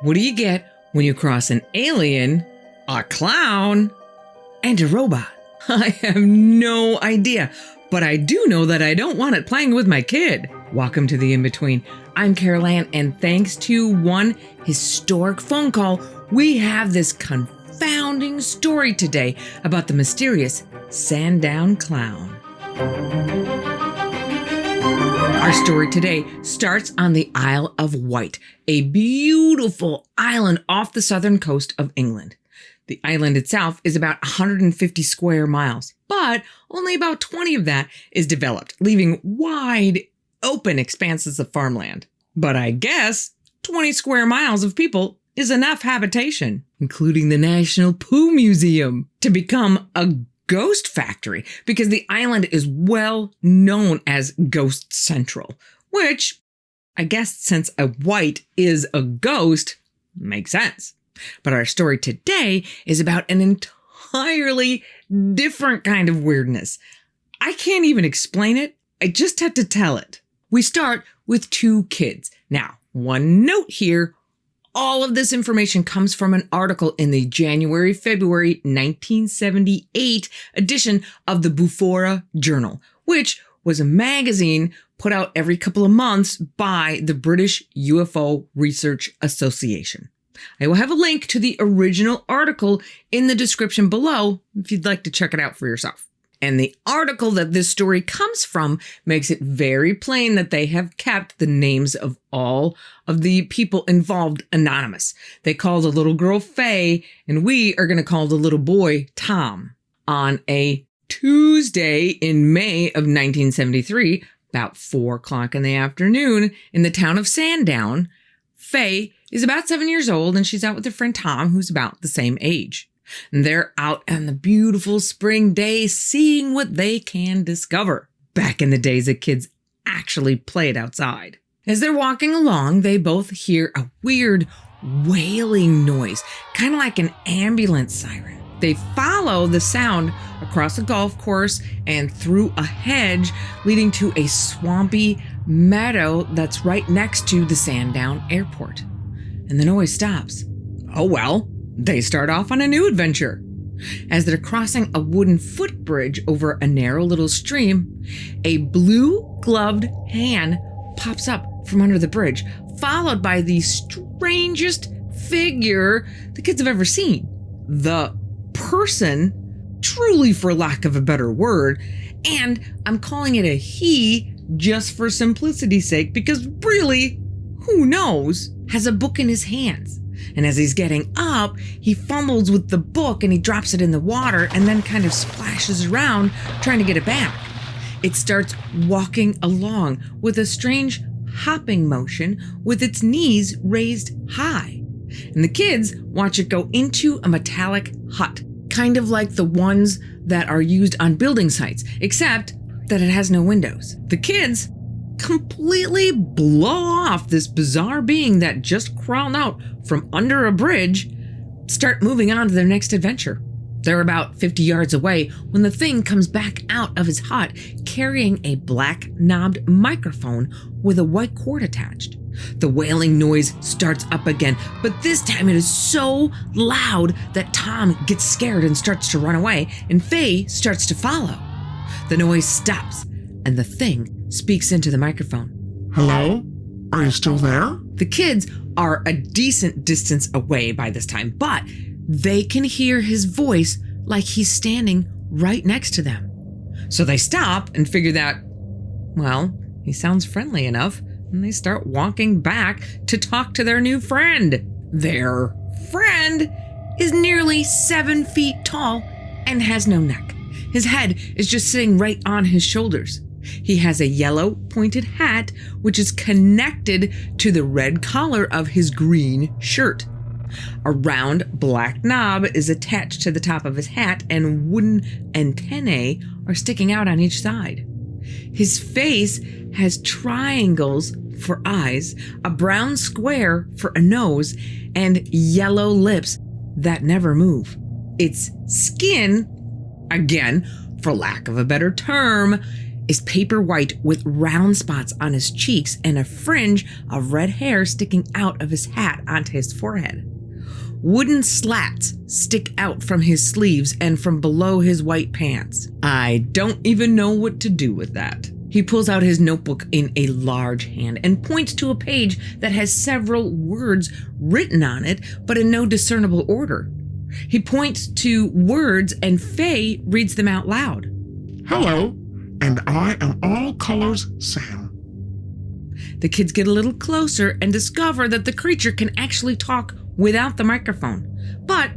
What do you get when you cross an alien, a clown, and a robot? I have no idea, but I do know that I don't want it playing with my kid. Welcome to the In-Between. I'm Carol Ann, and thanks to one historic phone call, we have this confounding story today about the mysterious Sandown Clown. Our story today starts on the Isle of Wight, a beautiful island off the southern coast of England. The island itself is about 150 square miles, but only about 20 of that is developed, leaving wide open expanses of farmland. But I guess 20 square miles of people is enough habitation, including the National Poo Museum, to become a ghost factory, because the island is well known as Ghost Central, which I guess since a Wight is a ghost, makes sense. But our story today is about an entirely different kind of weirdness. I can't even explain it. I just had to tell it. We start with two kids. Now, one note here. All of this information comes from an article in the January-February 1978 edition of the Bufora Journal, which was a magazine put out every couple of months by the British UFO Research Association. I will have a link to the original article in the description below if you'd like to check it out for yourself. And the article that this story comes from makes it very plain that they have kept the names of all of the people involved anonymous. They call the little girl Faye, and we are going to call the little boy Tom. On a Tuesday in May of 1973, about 4 o'clock in the afternoon, in the town of Sandown, Faye is about 7 years old, and she's out with her friend Tom, who's about the same age. And they're out on the beautiful spring day seeing what they can discover. Back in the days that kids actually played outside. As they're walking along, they both hear a weird wailing noise, kind of like an ambulance siren. They follow the sound across a golf course and through a hedge leading to a swampy meadow that's right next to the Sandown Airport. And the noise stops. Oh well. They start off on a new adventure. As they're crossing a wooden footbridge over a narrow little stream, a blue-gloved hand pops up from under the bridge, followed by the strangest figure the kids have ever seen. The person, truly for lack of a better word, and I'm calling it a he just for simplicity's sake, because really, who knows, has a book in his hands. And as he's getting up, he fumbles with the book and he drops it in the water and then kind of splashes around trying to get it back. It starts walking along with a strange hopping motion with its knees raised high. And the kids watch it go into a metallic hut, kind of like the ones that are used on building sites, except that it has no windows. The kids completely blow off this bizarre being that just crawled out from under a bridge, start moving on to their next adventure. They're about 50 yards away when the thing comes back out of his hut carrying a black knobbed microphone with a white cord attached. The wailing noise starts up again, but this time it is so loud that Tom gets scared and starts to run away, and Faye starts to follow. The noise stops, and the thing speaks into the microphone. Hello? Are you still there? The kids are a decent distance away by this time, but they can hear his voice like he's standing right next to them. So they stop and figure that, well, he sounds friendly enough, and they start walking back to talk to their new friend. Their friend is nearly 7 feet tall and has no neck. His head is just sitting right on his shoulders. He has a yellow pointed hat, which is connected to the red collar of his green shirt. A round black knob is attached to the top of his hat, and wooden antennae are sticking out on each side. His face has triangles for eyes, a brown square for a nose, and yellow lips that never move. Its skin, again, for lack of a better term, is paper white with round spots on his cheeks and a fringe of red hair sticking out of his hat onto his forehead. Wooden slats stick out from his sleeves and from below his white pants. I don't even know what to do with that. He pulls out his notebook in a large hand and points to a page that has several words written on it, but in no discernible order. He points to words and Faye reads them out loud. Hello, and I am all colors Sam. The kids get a little closer and discover that the creature can actually talk without the microphone. But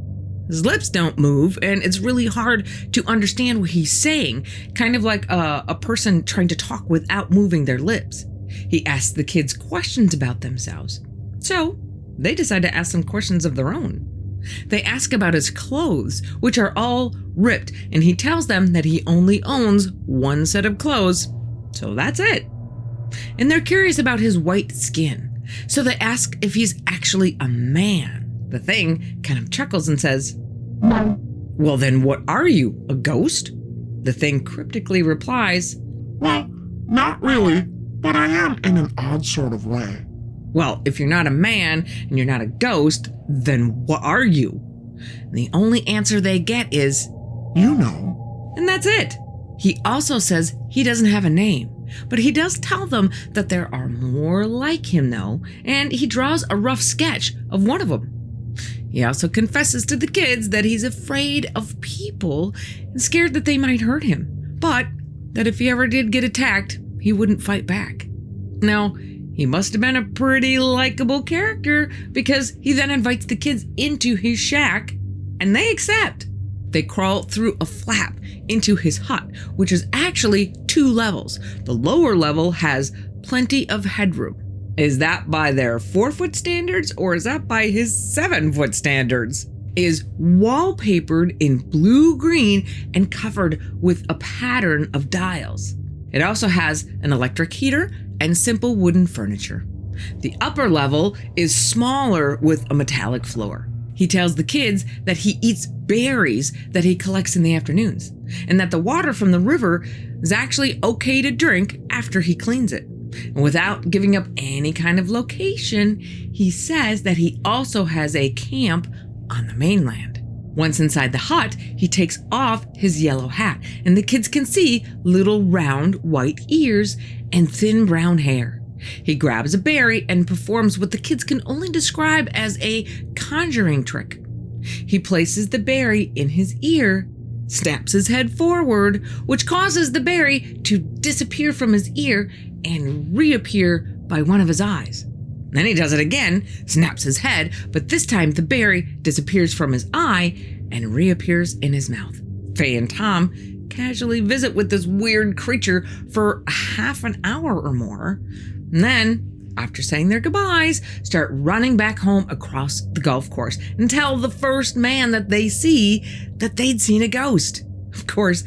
his lips don't move, and it's really hard to understand what he's saying, kind of like a person trying to talk without moving their lips. He asks the kids questions about themselves. So they decide to ask some questions of their own. They ask about his clothes, which are all ripped, and he tells them that he only owns one set of clothes, so that's it. And they're curious about his white skin, so they ask if he's actually a man. The thing kind of chuckles and says, No. Well, then what are you, a ghost? The thing cryptically replies, Well, not really, but I am in an odd sort of way. Well, if you're not a man and you're not a ghost, then what are you? And the only answer they get is, You know. and that's it. He also says he doesn't have a name, but he does tell them that there are more like him though, and he draws a rough sketch of one of them. He also confesses to the kids that he's afraid of people and scared that they might hurt him, but that if he ever did get attacked, he wouldn't fight back. Now, he must have been a pretty likable character because he then invites the kids into his shack and they accept. They crawl through a flap into his hut, which is actually 2 levels. The lower level has plenty of headroom. Is that by their 4-foot standards or is that by his 7-foot standards? Is wallpapered in blue-green and covered with a pattern of dials. It also has an electric heater and simple wooden furniture. The upper level is smaller with a metallic floor. He tells the kids that he eats berries that he collects in the afternoons, and that the water from the river is actually okay to drink after he cleans it. And without giving up any kind of location, he says that he also has a camp on the mainland. Once inside the hut, he takes off his yellow hat, and the kids can see little round white ears and thin brown hair. He grabs a berry and performs what the kids can only describe as a conjuring trick. He places the berry in his ear, snaps his head forward, which causes the berry to disappear from his ear and reappear by one of his eyes. Then he does it again, snaps his head, but this time the berry disappears from his eye and reappears in his mouth. Faye and Tom casually visit with this weird creature for half an hour or more. And then, after saying their goodbyes, start running back home across the golf course and tell the first man that they see that they'd seen a ghost. Of course,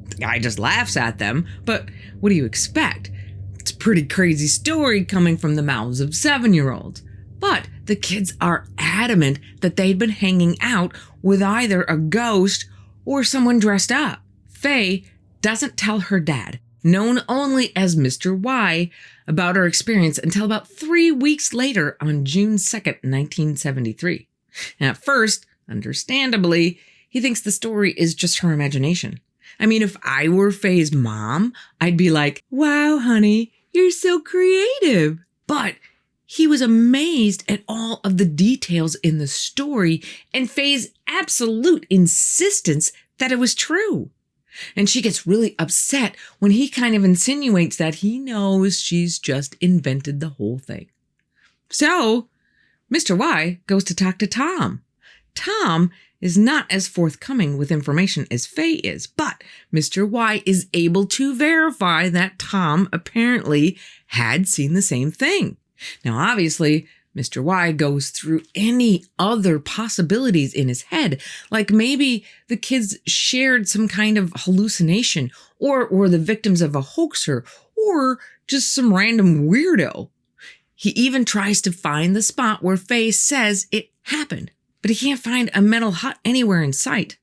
the guy just laughs at them, but what do you expect? It's a pretty crazy story coming from the mouths of 7-year-olds. But the kids are adamant that they'd been hanging out with either a ghost or someone dressed up. Faye doesn't tell her dad, known only as Mr. Y, about her experience until about 3 weeks later on June 2nd, 1973. And at first, understandably, he thinks the story is just her imagination. I mean, if I were Faye's mom, I'd be like, wow, honey, you're so creative. But he was amazed at all of the details in the story and Faye's absolute insistence that it was true. And she gets really upset when he kind of insinuates that he knows she's just invented the whole thing. So, Mr. Y goes to talk to Tom. Tom is not as forthcoming with information as Faye is, but Mr. Y is able to verify that Tom apparently had seen the same thing. Now, obviously, Mr. Y goes through any other possibilities in his head, like maybe the kids shared some kind of hallucination or were the victims of a hoaxer or just some random weirdo. He even tries to find the spot where Faye says it happened, but he can't find a metal hut anywhere in sight.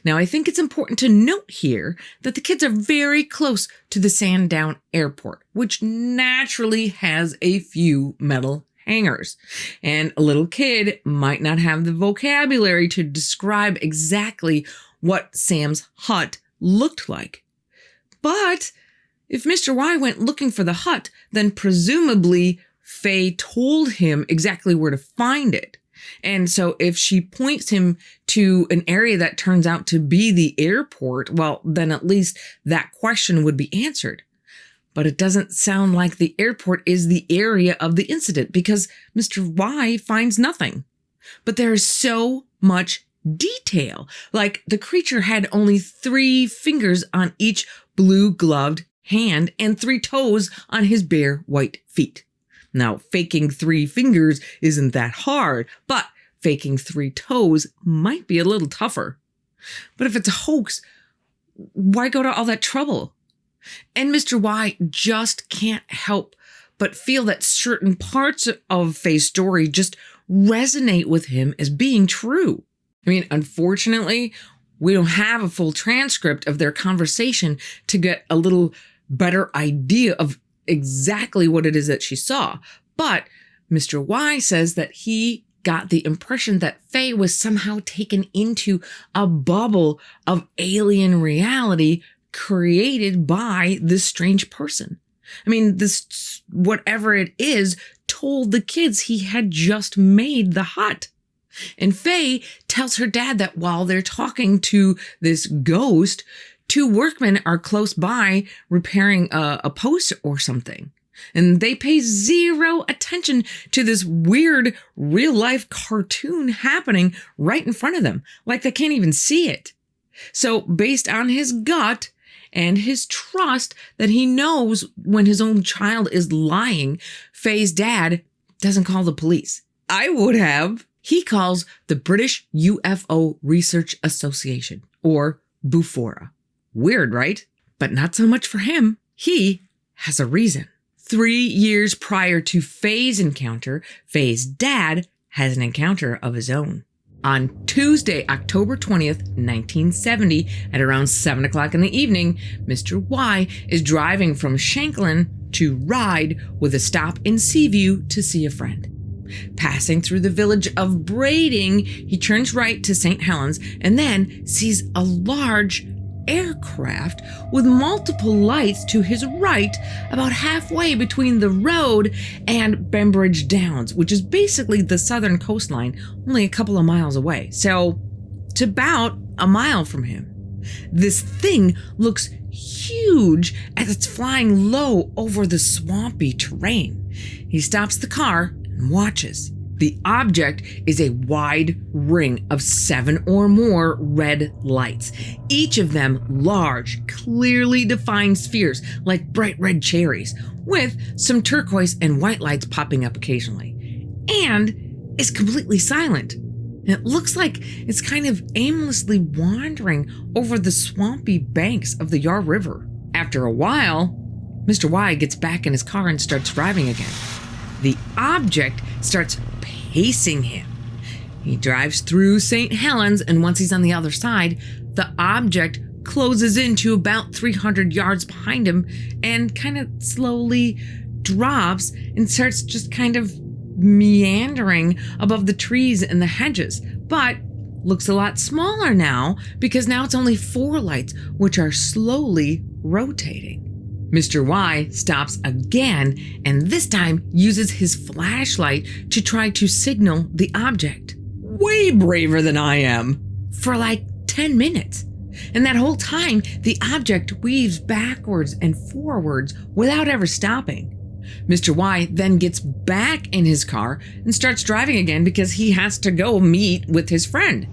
Now, I think it's important to note here that the kids are very close to the Sandown airport, which naturally has a few metal hangars. And a little kid might not have the vocabulary to describe exactly what Sam's hut looked like. But if Mr. Y went looking for the hut, then presumably Faye told him exactly where to find it. And so if she points him to an area that turns out to be the airport, well, then at least that question would be answered. But it doesn't sound like the airport is the area of the incident because Mr. Y finds nothing. But there's so much detail. Like the creature had only 3 fingers on each blue-gloved hand and 3 toes on his bare white feet. Now, faking 3 fingers isn't that hard, but faking 3 toes might be a little tougher. But if it's a hoax, why go to all that trouble? And Mr. Y just can't help but feel that certain parts of Faye's story just resonate with him as being true. I mean, unfortunately, we don't have a full transcript of their conversation to get a little better idea of exactly what it is that she saw. But Mr. Y says that he got the impression that Faye was somehow taken into a bubble of alien reality created by this strange person. I mean, this, whatever it is, told the kids he had just made the hut. And Faye tells her dad that while they're talking to this ghost, 2 workmen are close by repairing a post or something. And they pay 0 attention to this weird real-life cartoon happening right in front of them, like they can't even see it. So based on his gut and his trust that he knows when his own child is lying, Faye's dad doesn't call the police. I would have. He calls the British UFO Research Association, or BUFORA. Weird, right? But not so much for him. He has a reason. 3 years prior to Faye's encounter, Faye's dad has an encounter of his own. On Tuesday, October 20th, 1970, at around 7 o'clock in the evening, Mr. Y is driving from Shanklin to Ryde with a stop in Seaview to see a friend. Passing through the village of Brading, he turns right to St. Helens and then sees a large aircraft with multiple lights to his right, about halfway between the road and Bembridge Downs, which is basically the southern coastline, only a couple of miles away. So it's about a mile from him. This thing looks huge as it's flying low over the swampy terrain. He stops the car and watches. The object is a wide ring of 7 or more red lights, each of them large, clearly defined spheres like bright red cherries, with some turquoise and white lights popping up occasionally. And it's completely silent. It looks like it's kind of aimlessly wandering over the swampy banks of the Yar River. After a while, Mr. Y gets back in his car and starts driving again. The object starts pacing him. He drives through St. Helens, and once he's on the other side, the object closes in to about 300 yards behind him and kind of slowly drops and starts just kind of meandering above the trees and the hedges, but looks a lot smaller now because now it's only 4 lights, which are slowly rotating. Mr. Y stops again and this time uses his flashlight to try to signal the object. Way braver than I am. For like 10 minutes. And that whole time, the object weaves backwards and forwards without ever stopping. Mr. Y then gets back in his car and starts driving again because he has to go meet with his friend.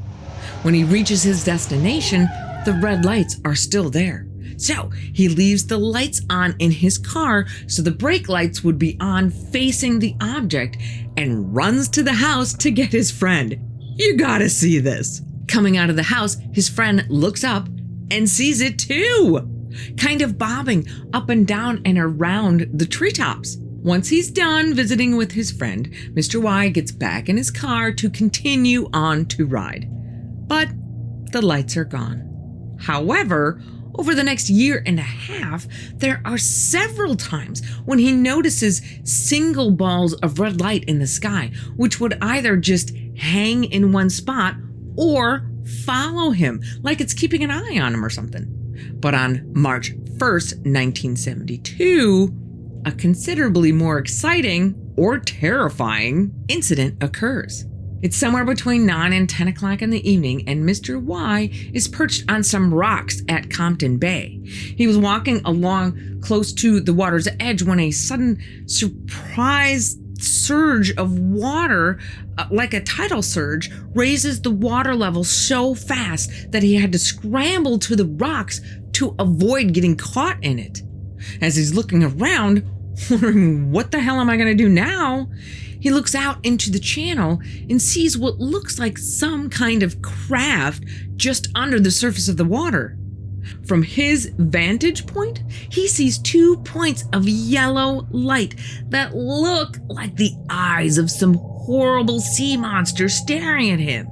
When he reaches his destination, the red lights are still there. So he leaves the lights on in his car so the brake lights would be on facing the object and runs to the house to get his friend. You gotta see this. Coming out of the house, his friend looks up and sees it too, kind of bobbing up and down and around the treetops. Once he's done visiting with his friend, Mr. Y gets back in his car to continue on to Ryde. But the lights are gone. However, over the next year and a half, there are several times when he notices single balls of red light in the sky, which would either just hang in one spot or follow him, like it's keeping an eye on him or something. But on March 1st, 1972, a considerably more exciting or terrifying incident occurs. It's somewhere between 9 and 10 o'clock in the evening, and Mr. Y is perched on some rocks at Compton Bay. He was walking along close to the water's edge when a sudden surprise surge of water, like a tidal surge, raises the water level so fast that he had to scramble to the rocks to avoid getting caught in it. As he's looking around, wondering, what the hell am I going to do now? He looks out into the channel and sees what looks like some kind of craft just under the surface of the water. From his vantage point, he sees 2 points of yellow light that look like the eyes of some horrible sea monster staring at him.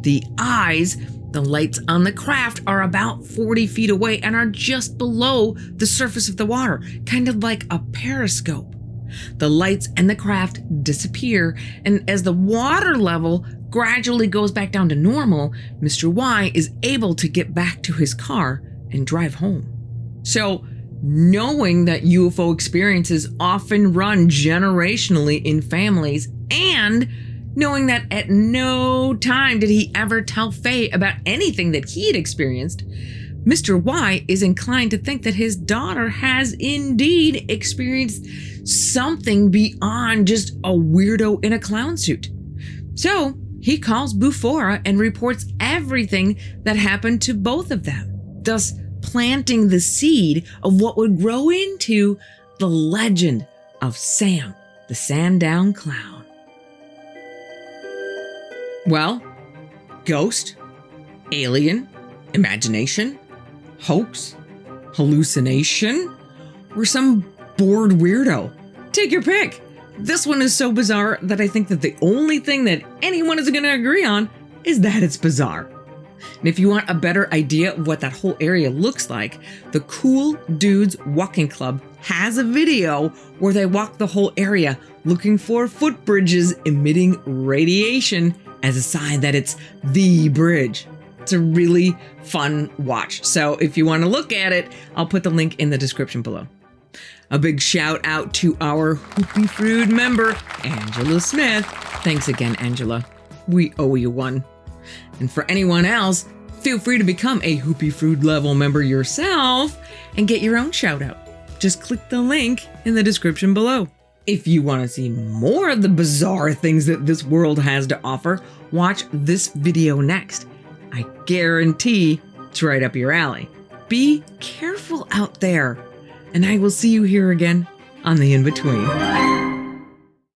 The eyes, the lights on the craft, are about 40 feet away and are just below the surface of the water, kind of like a periscope. The lights and the craft disappear, and as the water level gradually goes back down to normal, Mr. Y is able to get back to his car and drive home. So, knowing that UFO experiences often run generationally in families, and knowing that at no time did he ever tell Faye about anything that he'd experienced, Mr. Y is inclined to think that his daughter has indeed experienced something beyond just a weirdo in a clown suit. So he calls Bufora and reports everything that happened to both of them, thus planting the seed of what would grow into the legend of Sam, the Sandown Clown. Well, ghost, alien, imagination, hoax, hallucination, or some bored weirdo. Take your pick. This one is so bizarre that I think that the only thing that anyone is going to agree on is that it's bizarre. And if you want a better idea of what that whole area looks like, the Cool Dudes Walking Club has a video where they walk the whole area looking for footbridges emitting radiation as a sign that it's the bridge. It's a really fun watch. So if you want to look at it, I'll put the link in the description below. A big shout out to our Hoopy Fruit member, Angela Smith. Thanks again, Angela. We owe you one. And for anyone else, feel free to become a Hoopy Fruit level member yourself and get your own shout out. Just click the link in the description below. If you want to see more of the bizarre things that this world has to offer, watch this video next. I guarantee it's right up your alley. Be careful out there, and I will see you here again on the In-Between.